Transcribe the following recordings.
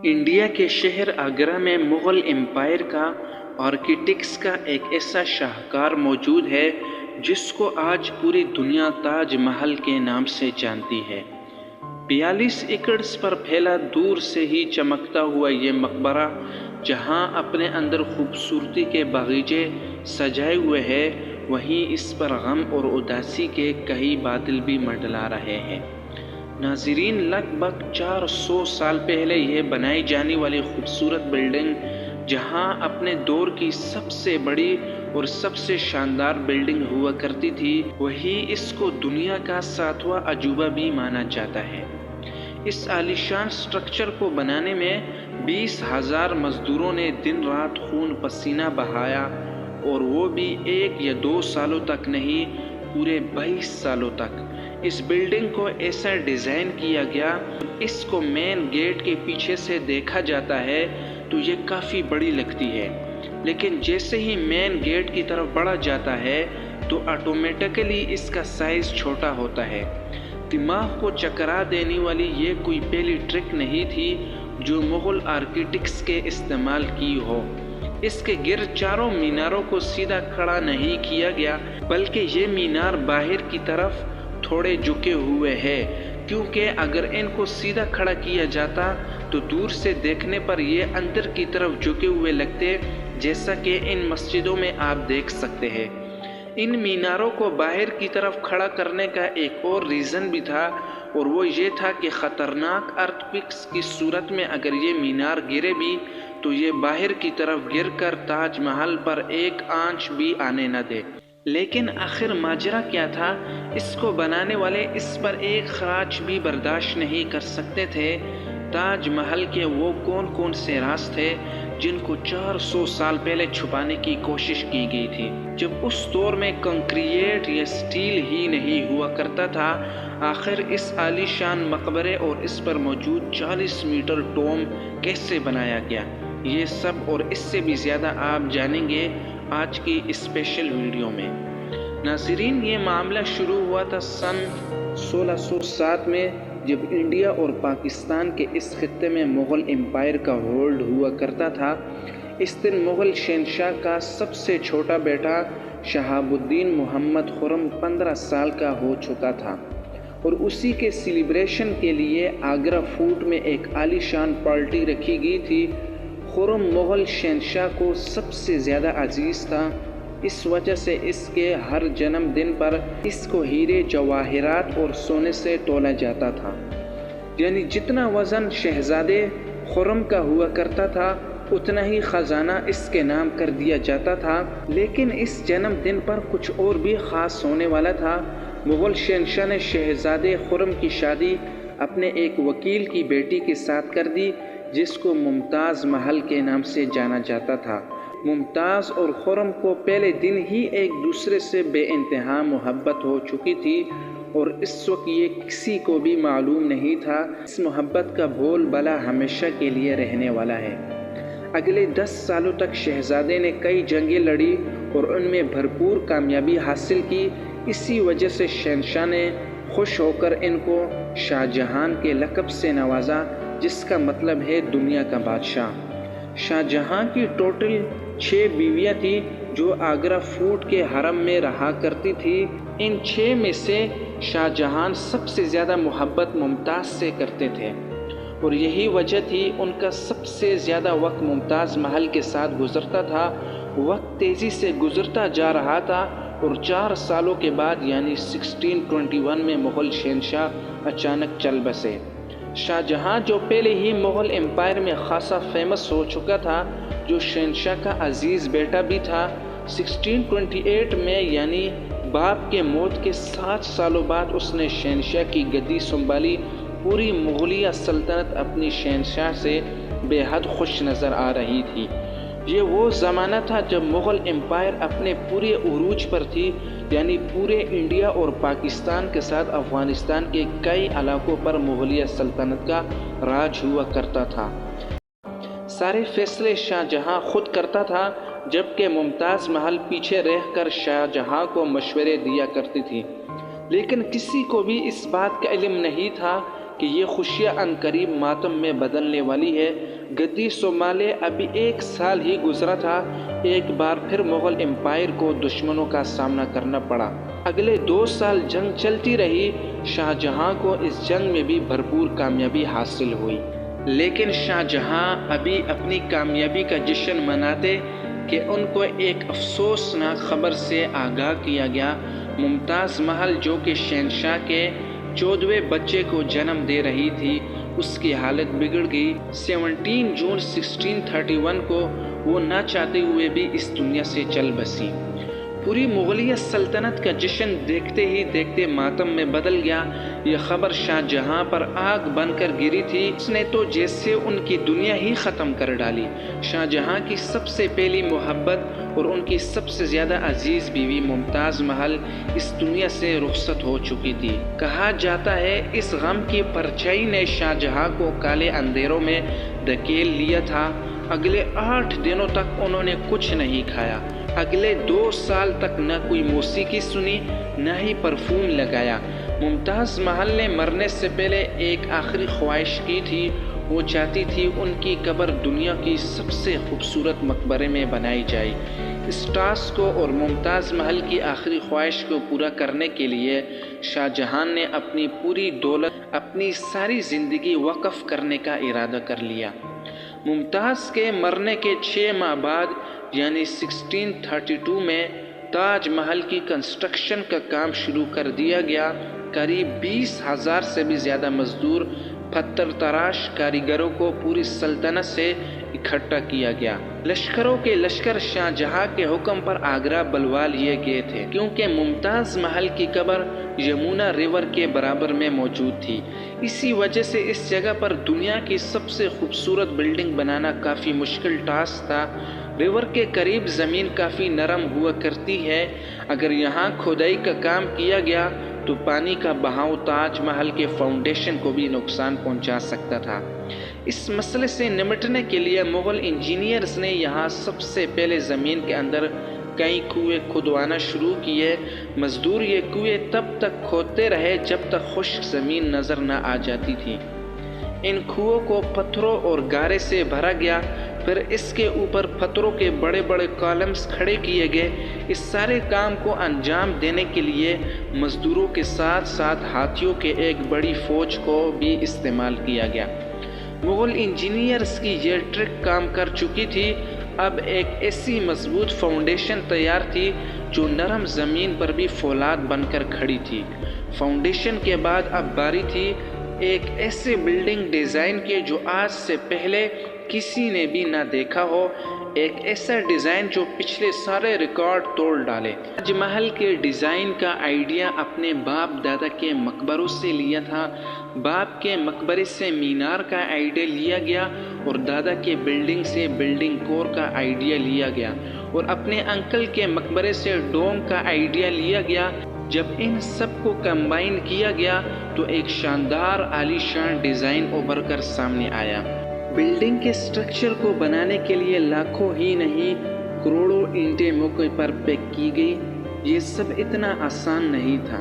India کے شہر آگرہ میں مغل امپائر کا آرکیٹیکٹس کا ایک ایسا شاہکار موجود ہے جس کو آج پوری دنیا تاج محل کے نام سے جانتی ہے۔ 42 ایکڑز پر پھیلا دور سے ہی چمکتا ہوا یہ مقبرہ جہاں اپنے اندر خوبصورتی کے باغیچے سجائے ہوئے ہے، وہیں اس پر غم اور اداسی کے کئی بادل بھی منڈلا رہے ہیں۔ ناظرین، لگ بھگ 400 سال پہلے یہ بنائی جانے والی خوبصورت بلڈنگ، جہاں اپنے دور کی سب سے بڑی اور سب سے شاندار بلڈنگ ہوا کرتی تھی، وہی اس کو دنیا کا 7واں عجوبہ بھی مانا جاتا ہے۔ اس عالیشان سٹرکچر کو بنانے میں 20,000 مزدوروں نے دن رات خون پسینہ بہایا، اور وہ بھی 1 یا 2 سالوں تک نہیں، پورے 22 سالوں تک۔ اس بلڈنگ کو ایسا ڈیزائن کیا گیا، اس کو مین گیٹ کے پیچھے سے دیکھا جاتا ہے تو یہ کافی بڑی لگتی ہے، لیکن جیسے ہی مین گیٹ کی طرف بڑھا جاتا ہے تو آٹومیٹکلی اس کا سائز چھوٹا ہوتا ہے۔ دماغ کو چکرا دینے والی یہ کوئی پہلی ٹرک نہیں تھی جو مغل آرکیٹیکٹس کے استعمال کی ہو۔ اس کے گرد چاروں میناروں کو سیدھا کھڑا نہیں کیا گیا، بلکہ یہ مینار باہر کی طرف تھوڑے جھکے ہوئے ہیں، کیونکہ اگر ان کو سیدھا کھڑا کیا جاتا تو دور سے دیکھنے پر یہ اندر کی طرف جھکے ہوئے لگتے، جیسا کہ ان مسجدوں میں آپ دیکھ سکتے ہیں۔ ان میناروں کو باہر کی طرف کھڑا کرنے کا ایک اور ریزن بھی تھا، اور وہ یہ تھا کہ خطرناک ارتھ کی صورت میں اگر یہ مینار گرے بھی تو یہ باہر کی طرف گر کر تاج محل پر ایک آنچ بھی آنے نہ دے۔ لیکن آخر ماجرا کیا تھا؟ اس کو بنانے والے اس پر ایک خراش بھی برداشت نہیں کر سکتے تھے۔ تاج محل کے وہ کون سے راز تھے جن کو 400 سال پہلے چھپانے کی کوشش کی گئی تھی، جب اس دور میں کنکریٹ یا سٹیل ہی نہیں ہوا کرتا تھا؟ آخر اس عالی شان مقبرے اور اس پر موجود 40 میٹر ڈوم کیسے بنایا گیا؟ یہ سب اور اس سے بھی زیادہ آپ جانیں گے آج کی اسپیشل ویڈیو میں۔ ناظرین، یہ معاملہ شروع ہوا تھا سن 1607 میں، جب انڈیا اور پاکستان کے اس خطے میں مغل امپائر کا ہولڈ ہوا کرتا تھا۔ اس دن مغل شہنشاہ کا سب سے چھوٹا بیٹا شہاب الدین محمد خرم 15 سال کا ہو چکا تھا، اور اسی کے سیلیبریشن کے لیے آگرہ فورٹ میں ایک عالی شان پارٹی رکھی گئی تھی۔ خرم مغل شہنشاہ کو سب سے زیادہ عزیز تھا، اس وجہ سے اس کے ہر جنم دن پر اس کو ہیرے جواہرات اور سونے سے تولا جاتا تھا، یعنی جتنا وزن شہزادے خرم کا ہوا کرتا تھا اتنا ہی خزانہ اس کے نام کر دیا جاتا تھا۔ لیکن اس جنم دن پر کچھ اور بھی خاص ہونے والا تھا۔ مغل شہنشاہ نے شہزادے خرم کی شادی اپنے ایک وکیل کی بیٹی کے ساتھ کر دی، جس کو ممتاز محل کے نام سے جانا جاتا تھا۔ ممتاز اور خرم کو پہلے دن ہی ایک دوسرے سے بے انتہا محبت ہو چکی تھی، اور اس وقت یہ کسی کو بھی معلوم نہیں تھا اس محبت کا بول بالا ہمیشہ کے لیے رہنے والا ہے۔ اگلے 10 سالوں تک شہزادے نے کئی جنگیں لڑی اور ان میں بھرپور کامیابی حاصل کی۔ اسی وجہ سے شہنشاہ نے خوش ہو کر ان کو شاہ جہان کے لقب سے نوازا، جس کا مطلب ہے دنیا کا بادشاہ۔ شاہ جہاں کی ٹوٹل 6 بیویاں تھیں جو آگرہ فورٹ کے حرم میں رہا کرتی تھی۔ ان 6 میں سے شاہ جہان سب سے زیادہ محبت ممتاز سے کرتے تھے، اور یہی وجہ تھی ان کا سب سے زیادہ وقت ممتاز محل کے ساتھ گزرتا تھا۔ وقت تیزی سے گزرتا جا رہا تھا، اور 4 سالوں کے بعد یعنی 1621 میں مغل شہنشاہ اچانک چل بسے۔ شاہ جہاں جو پہلے ہی مغل امپائر میں خاصا فیمس ہو چکا تھا، جو شہنشاہ کا عزیز بیٹا بھی تھا، 1628 میں یعنی باپ کے موت کے 7 سالوں بعد اس نے شہنشاہ کی گدی سنبھالی۔ پوری مغلیہ سلطنت اپنی شہنشاہ سے بے حد خوش نظر آ رہی تھی۔ یہ وہ زمانہ تھا جب مغل امپائر اپنے پورے عروج پر تھی، یعنی پورے انڈیا اور پاکستان کے ساتھ افغانستان کے کئی علاقوں پر مغلیہ سلطنت کا راج ہوا کرتا تھا۔ سارے فیصلے شاہ جہاں خود کرتا تھا، جبکہ ممتاز محل پیچھے رہ کر شاہ جہاں کو مشورے دیا کرتی تھی۔ لیکن کسی کو بھی اس بات کا علم نہیں تھا کہ یہ خوشیاں عنقریب ماتم میں بدلنے والی ہے۔ گدی سنبھالے ابھی 1 سال ہی گزرا تھا، ایک بار پھر مغل امپائر کو دشمنوں کا سامنا کرنا پڑا۔ اگلے 2 سال جنگ چلتی رہی۔ شاہ جہاں کو اس جنگ میں بھی بھرپور کامیابی حاصل ہوئی، لیکن شاہ جہاں ابھی اپنی کامیابی کا جشن مناتے کہ ان کو ایک افسوسناک خبر سے آگاہ کیا گیا۔ ممتاز محل جو کہ شہنشاہ کے 14ویں بچے کو جنم دے رہی تھی، اس کی حالت بگڑ گئی۔ 17 جون 1631 کو وہ نہ چاہتے ہوئے بھی اس دنیا سے چل بسی۔ پوری مغلیہ سلطنت کا جشن دیکھتے ہی دیکھتے ماتم میں بدل گیا۔ یہ خبر شاہ جہاں پر آگ بن کر گری تھی، اس نے تو جیسے ان کی دنیا ہی ختم کر ڈالی۔ شاہ جہاں کی سب سے پہلی محبت اور ان کی سب سے زیادہ عزیز بیوی ممتاز محل اس دنیا سے رخصت ہو چکی تھی۔ کہا جاتا ہے اس غم کی پرچھائی نے شاہ جہاں کو کالے اندھیروں میں دھکیل لیا تھا۔ اگلے 8 دنوں تک انہوں نے کچھ نہیں کھایا۔ اگلے 2 سال تک نہ کوئی موسیقی سنی، نہ ہی پرفیوم لگایا۔ ممتاز محل نے مرنے سے پہلے ایک آخری خواہش کی تھی۔ وہ چاہتی تھی ان کی قبر دنیا کی سب سے خوبصورت مقبرے میں بنائی جائے۔ اس ٹاسک کو اور ممتاز محل کی آخری خواہش کو پورا کرنے کے لیے شاہ جہاں نے اپنی پوری دولت، اپنی ساری زندگی وقف کرنے کا ارادہ کر لیا۔ ممتاز کے مرنے کے 6 ماہ بعد یعنی 1632 میں تاج محل کی کنسٹرکشن کا کام شروع کر دیا گیا۔ قریب 20,000 سے بھی زیادہ مزدور، پتھر تراش کاریگروں کو پوری سلطنت سے اکٹھا کیا گیا۔ لشکروں کے لشکر شاہ جہاں کے حکم پر آگرہ بلوا لیے گئے تھے، کیونکہ ممتاز محل کی قبر یمنا ریور کے برابر میں موجود تھی۔ اسی وجہ سے اس جگہ پر دنیا کی سب سے خوبصورت بلڈنگ بنانا کافی مشکل ٹاسک تھا۔ ریور کے قریب زمین کافی نرم ہوا کرتی ہے۔ اگر یہاں کھدائی کا کام کیا گیا تو پانی کا بہاؤ تاج محل کے فاؤنڈیشن کو بھی نقصان پہنچا سکتا تھا۔ اس مسئلے سے نمٹنے کے لیے مغل انجینئرز نے یہاں سب سے پہلے زمین کے اندر کئی کنویں کھدوانا شروع کیے۔ مزدور یہ کنویں تب تک کھودتے رہے جب تک خشک زمین نظر نہ آ جاتی تھی۔ ان کنووں کو پتھروں اور گارے سے بھرا گیا، پھر اس کے اوپر پتھروں کے بڑے بڑے کالمز کھڑے کیے گئے۔ اس سارے کام کو انجام دینے کے لیے مزدوروں کے ساتھ ساتھ ہاتھیوں کے ایک بڑی فوج کو بھی استعمال کیا گیا۔ مغل انجینئرز کی یہ ٹرک کام کر چکی تھی۔ اب ایک ایسی مضبوط فاؤنڈیشن تیار تھی جو نرم زمین پر بھی فولاد بن کر کھڑی تھی۔ فاؤنڈیشن کے بعد اب باری تھی ایک ایسے بلڈنگ ڈیزائن کے جو آج سے پہلے کسی نے بھی نہ دیکھا ہو، ایک ایسا ڈیزائن جو پچھلے سارے ریکارڈ توڑ ڈالے۔ تاج محل کے ڈیزائن کا آئیڈیا اپنے باپ دادا کے مقبروں سے لیا تھا۔ باپ کے مقبرے سے مینار کا آئیڈیا لیا گیا اور دادا کے بلڈنگ سے بلڈنگ کور کا آئیڈیا لیا گیا اور اپنے انکل کے مقبرے سے ڈوم کا آئیڈیا لیا گیا۔ جب ان سب کو کمبائن کیا گیا تو ایک شاندار عالی شان ڈیزائن ابھر کر سامنے آیا۔ بلڈنگ کے سٹرکچر کو بنانے کے لیے لاکھوں ہی نہیں کروڑوں اینٹیں موقع پر پیک کی گئی۔ یہ سب اتنا آسان نہیں تھا،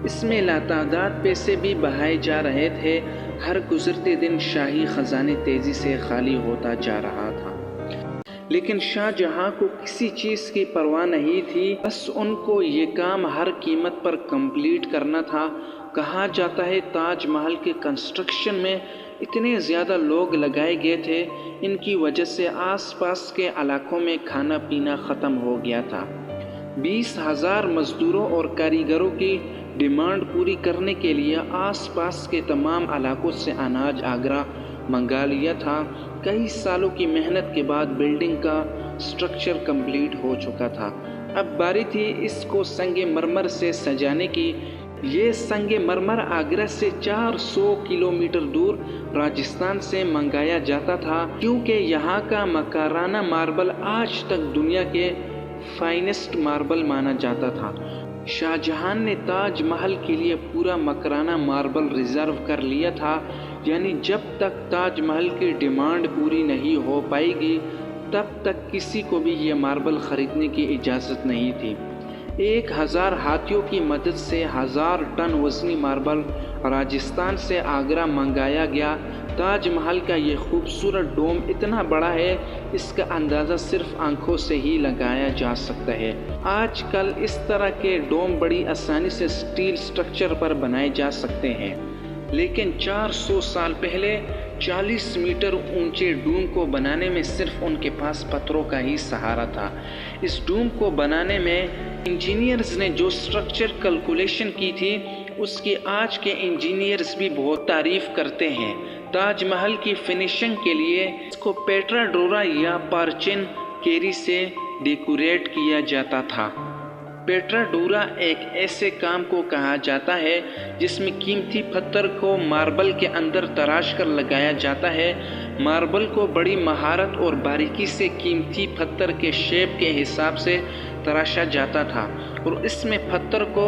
اس میں لاتعداد پیسے بھی بہائے جا رہے تھے۔ ہر گزرتے دن شاہی خزانے تیزی سے خالی ہوتا جا رہا تھا، لیکن شاہ جہاں کو کسی چیز کی پرواہ نہیں تھی، بس ان کو یہ کام ہر قیمت پر کمپلیٹ کرنا تھا۔ کہا جاتا ہے تاج محل کے کنسٹرکشن میں اتنے زیادہ لوگ لگائے گئے تھے، ان کی وجہ سے آس پاس کے علاقوں میں کھانا پینا ختم ہو گیا تھا۔ 20,000 مزدوروں اور کاریگروں کی ڈیمانڈ پوری کرنے کے لیے آس پاس کے تمام علاقوں سے اناج آگرہ منگا لیا تھا۔ کئی سالوں کی محنت کے بعد بلڈنگ کا سٹرکچر کمپلیٹ ہو چکا تھا۔ اب باری تھی اس کو سنگ مرمر سے سجانے کی۔ یہ سنگ مرمر آگرہ سے 400 کلومیٹر دور راجستھان سے منگایا جاتا تھا، کیونکہ یہاں کا مکرانہ ماربل آج تک دنیا کے فائنسٹ ماربل مانا جاتا تھا۔ شاہ جہاں نے تاج محل کے لیے پورا مکرانہ ماربل ریزرو کر لیا تھا، یعنی جب تک تاج محل کی ڈیمانڈ پوری نہیں ہو پائے گی تب تک کسی کو بھی یہ ماربل خریدنے کی اجازت نہیں تھی۔ 1000 ہاتھیوں کی مدد سے 1000 ٹن وزنی ماربل راجستھان سے آگرہ منگایا گیا۔ تاج محل کا یہ خوبصورت ڈوم اتنا بڑا ہے، اس کا اندازہ صرف آنکھوں سے ہی لگایا جا سکتا ہے۔ آج کل اس طرح کے ڈوم بڑی آسانی سے اسٹیل اسٹرکچر پر بنائے جا سکتے ہیں، لیکن 400 سال پہلے 40 میٹر اونچے ڈوم کو بنانے میں صرف ان کے پاس پتھروں کا ہی سہارا تھا۔ اس ڈوم کو بنانے میں انجینئرز نے جو اسٹرکچر کیلکولیشن کی تھی، اس کی آج کے انجینئرز بھی بہت تعریف کرتے ہیں۔ تاج محل کی فنیشنگ کے لیے اس کو پیٹرا ڈورا یا پارچین کیری سے ڈیکوریٹ کیا جاتا تھا۔ پیٹرا ڈورا ایک ایسے کام کو کہا جاتا ہے جس میں قیمتی پتھر کو ماربل کے اندر تراش کر لگایا جاتا ہے۔ ماربل کو بڑی مہارت اور باریکی سے قیمتی پتھر کے شیپ کے حساب سے تراشا جاتا تھا اور اس میں پتھر کو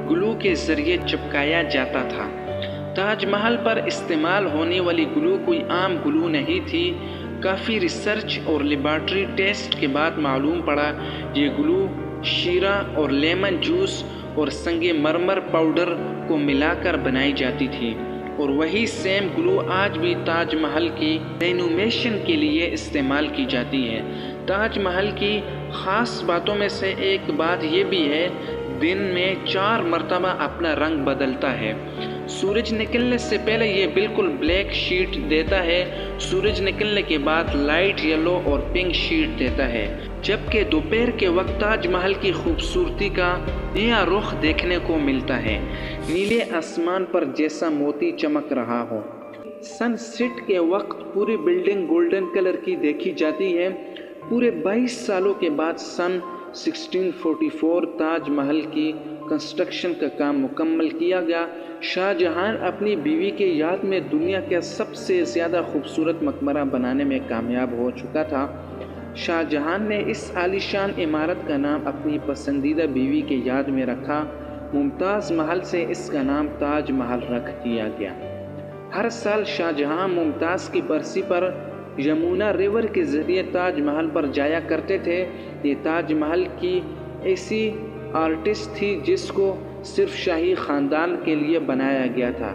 گلو کے ذریعے چپکایا جاتا تھا۔ تاج محل پر استعمال ہونے والی گلو کوئی عام گلو نہیں تھی۔ کافی ریسرچ اور لیبارٹری ٹیسٹ کے بعد معلوم پڑا یہ گلو شیرہ اور لیمن جوس اور سنگ مرمر پاؤڈر کو ملا کر بنائی جاتی تھی، اور وہی سیم گلو آج بھی تاج محل کی رینوویشن کے لیے استعمال کی جاتی ہے۔ تاج محل کی خاص باتوں میں سے ایک بات یہ بھی ہے، دن میں 4 مرتبہ اپنا رنگ بدلتا ہے۔ سورج نکلنے سے پہلے یہ بالکل بلیک شیٹ دیتا ہے، سورج نکلنے کے بعد لائٹ یلو اور پنک شیٹ دیتا ہے، جبکہ دوپہر کے وقت تاج محل کی خوبصورتی کا نیا رخ دیکھنے کو ملتا ہے، نیلے آسمان پر جیسا موتی چمک رہا ہو۔ سن سیٹ کے وقت پوری بلڈنگ گولڈن کلر کی دیکھی جاتی ہے۔ پورے 22 سالوں کے بعد سن 1644 تاج محل کی کنسٹرکشن کا کام مکمل کیا گیا۔ شاہ جہاں اپنی بیوی کے یاد میں دنیا کا سب سے زیادہ خوبصورت مقبرہ بنانے میں کامیاب ہو چکا تھا۔ شاہ جہاں نے اس عالیشان عمارت کا نام اپنی پسندیدہ بیوی کے یاد میں رکھا۔ ممتاز محل سے اس کا نام تاج محل رکھ دیا گیا۔ ہر سال شاہ جہاں ممتاز کی برسی پر یمونا ریور کے ذریعے تاج محل پر جایا کرتے تھے۔ یہ تاج محل کی ایسی آرٹسٹ تھی جس کو صرف شاہی خاندان کے لیے بنایا گیا تھا۔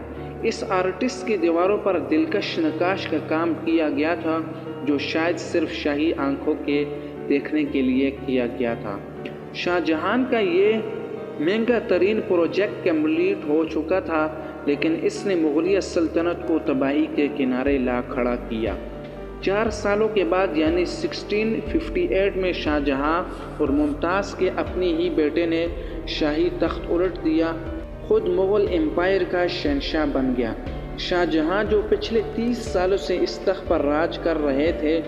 اس آرٹسٹ کی دیواروں پر دلکش نقاش کا کام کیا گیا تھا جو شاید صرف شاہی آنکھوں کے دیکھنے کے لیے کیا گیا تھا۔ شاہ جہاں کا یہ مہنگا ترین پروجیکٹ کمپلیٹ ہو چکا تھا، لیکن اس نے مغلیہ سلطنت کو تباہی کے کنارے لا کھڑا کیا۔ 4 سالوں کے بعد یعنی 1658 میں شاہ جہاں اور ممتاز کے اپنے ہی بیٹے نے شاہی تخت الٹ دیا، خود مغل امپائر کا شہنشاہ بن گیا۔ شاہ جہاں جو پچھلے 30 سالوں سے اس تخت پر راج کر رہے تھے،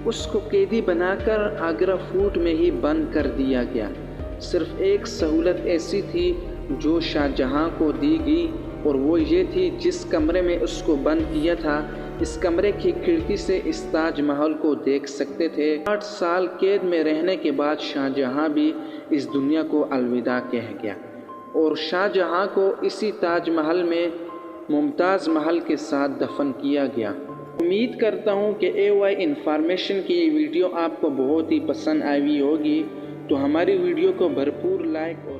اس کو قیدی بنا کر آگرہ فورٹ میں ہی بند کر دیا گیا۔ صرف ایک سہولت ایسی تھی جو شاہ جہاں کو دی گئی، اور وہ یہ تھی جس کمرے میں اس کو بند کیا تھا، اس کمرے کی کھڑکی سے اس تاج محل کو دیکھ سکتے تھے۔ 8 سال قید میں رہنے کے بعد شاہ جہاں بھی اس دنیا کو الوداع کہہ گیا، اور شاہ جہاں کو اسی تاج محل میں ممتاز محل کے ساتھ دفن کیا گیا۔ امید کرتا ہوں کہ AY انفارمیشن کی یہ ویڈیو آپ کو بہت ہی پسند آئی ہوگی، تو ہماری ویڈیو کو بھرپور لائک اور